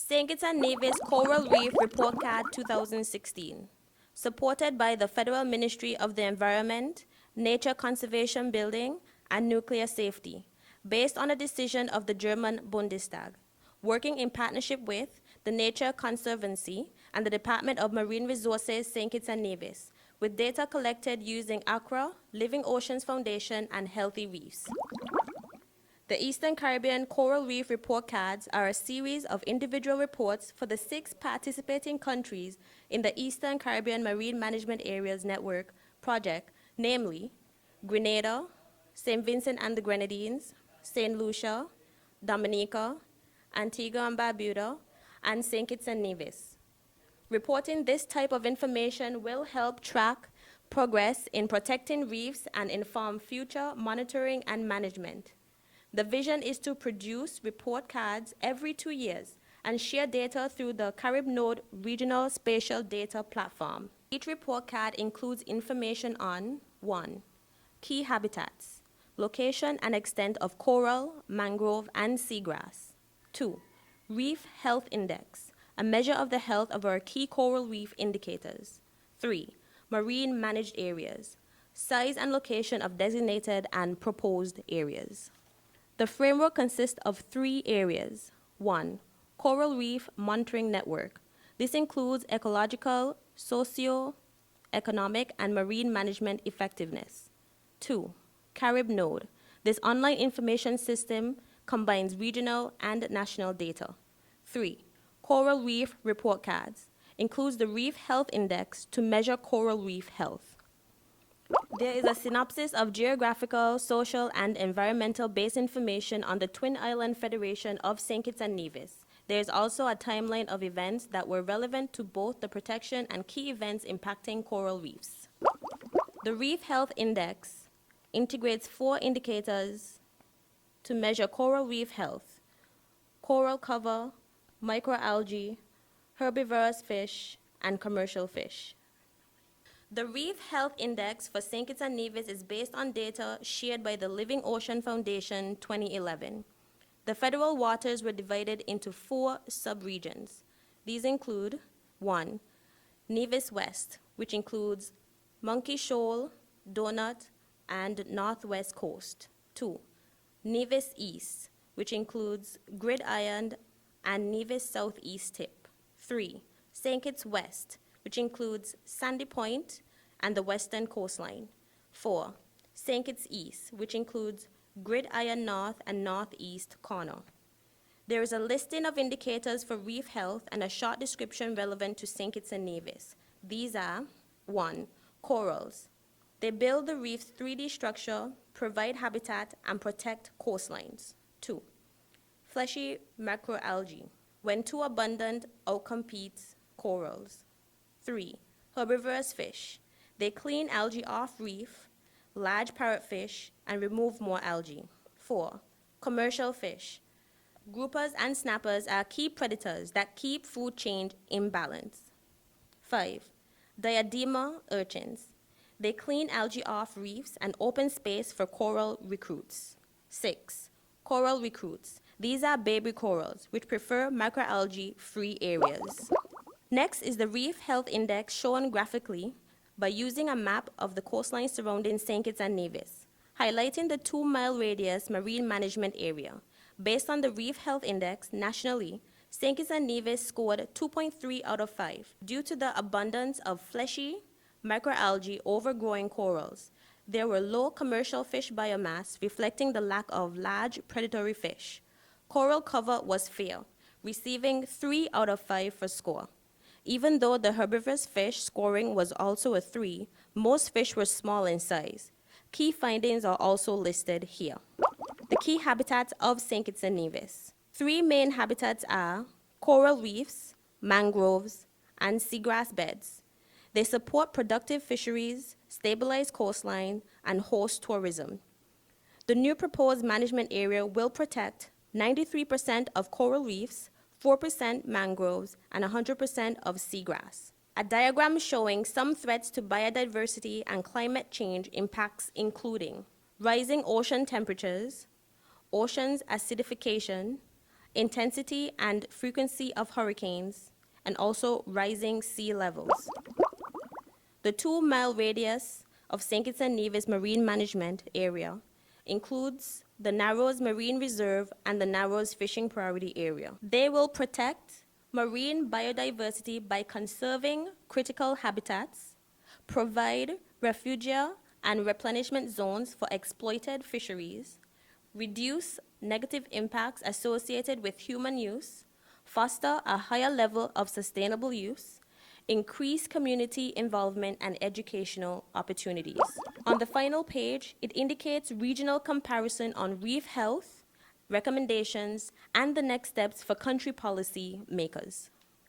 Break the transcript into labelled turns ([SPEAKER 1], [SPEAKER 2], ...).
[SPEAKER 1] St. Kitts and Nevis Coral Reef Report Card 2016, supported by the Federal Ministry of the Environment, Nature Conservation Building, and Nuclear Safety, based on a decision of the German Bundestag, working in partnership with the Nature Conservancy and the Department of Marine Resources St. Kitts and Nevis, with data collected using ACRA, Living Oceans Foundation, and Healthy Reefs. The Eastern Caribbean Coral Reef Report Cards are a series of individual reports for the 6 participating countries in the Eastern Caribbean Marine Management Areas Network project, namely Grenada, St. Vincent and the Grenadines, St. Lucia, Dominica, Antigua and Barbuda, and St. Kitts and Nevis. Reporting this type of information will help track progress in protecting reefs and inform future monitoring and management. The vision is to produce report cards every 2 years and share data through the CaribNode Regional Spatial Data Platform. Each report card includes information on 1. Key habitats, location and extent of coral, mangrove, and seagrass. 2. Reef Health Index, a measure of the health of our key coral reef indicators. 3. Marine managed areas, size and location of designated and proposed areas. The framework consists of 3 areas. 1. Coral Reef Monitoring Network. This includes ecological, socio-economic, and marine management effectiveness. 2. CaribNode. This online information system combines regional and national data. 3. Coral Reef Report Cards. Includes the Reef Health Index to measure coral reef health. There is a synopsis of geographical, social, and environmental-based information on the Twin Island Federation of St. Kitts and Nevis. There is also a timeline of events that were relevant to both the protection and key events impacting coral reefs. The Reef Health Index integrates 4 indicators to measure coral reef health: coral cover, microalgae, herbivorous fish, and commercial fish. The Reef Health Index for St. Kitts and Nevis is based on data shared by the Living Ocean Foundation 2011. The federal waters were divided into 4 subregions. These include 1. Nevis West, which includes Monkey Shoal, Donut, and Northwest Coast. 2. Nevis East, which includes Gridiron and Nevis Southeast Tip. 3. St. Kitts West, which includes Sandy Point and the western coastline. 4. St. Kitts East, which includes Gridiron North and Northeast corner. There is a listing of indicators for reef health and a short description relevant to St. Kitts and Nevis. These are 1. Corals. They build the reef's 3D structure, provide habitat, and protect coastlines. 2. Fleshy macroalgae. When too abundant, outcompetes corals. 3. Herbivorous fish. They clean algae off reef, large parrotfish, and remove more algae. 4. Commercial fish. Groupers and snappers are key predators that keep food chain in balance. 5. Diadema urchins. They clean algae off reefs and open space for coral recruits. 6. Coral recruits. These are baby corals, which prefer macroalgae-free areas. Next is the Reef Health Index shown graphically by using a map of the coastline surrounding St. Kitts and Nevis, highlighting the 2-mile radius marine management area. Based on the Reef Health Index nationally, St. Kitts and Nevis scored 2.3 out of 5 due to the abundance of fleshy, microalgae overgrowing corals. There were low commercial fish biomass, reflecting the lack of large predatory fish. Coral cover was fair, receiving 3 out of 5 for score. Even though the herbivorous fish scoring was also a 3, most fish were small in size. Key findings are also listed here. The key habitats of St. Kitts and Nevis. 3 main habitats are coral reefs, mangroves, and seagrass beds. They support productive fisheries, stabilize coastline, and host tourism. The new proposed management area will protect 93% of coral reefs, 4% mangroves, and 100% of seagrass. A diagram showing some threats to biodiversity and climate change impacts including rising ocean temperatures, oceans acidification, intensity and frequency of hurricanes, and also rising sea levels. The 2-mile radius of St. Kitts and Nevis Marine Management Area includes the Narrows Marine Reserve and the Narrows Fishing Priority Area. They will protect marine biodiversity by conserving critical habitats, provide refugia and replenishment zones for exploited fisheries, reduce negative impacts associated with human use, foster a higher level of sustainable use, increase community involvement and educational opportunities. On the final page, it indicates regional comparison on reef health, recommendations, and the next steps for country policy makers.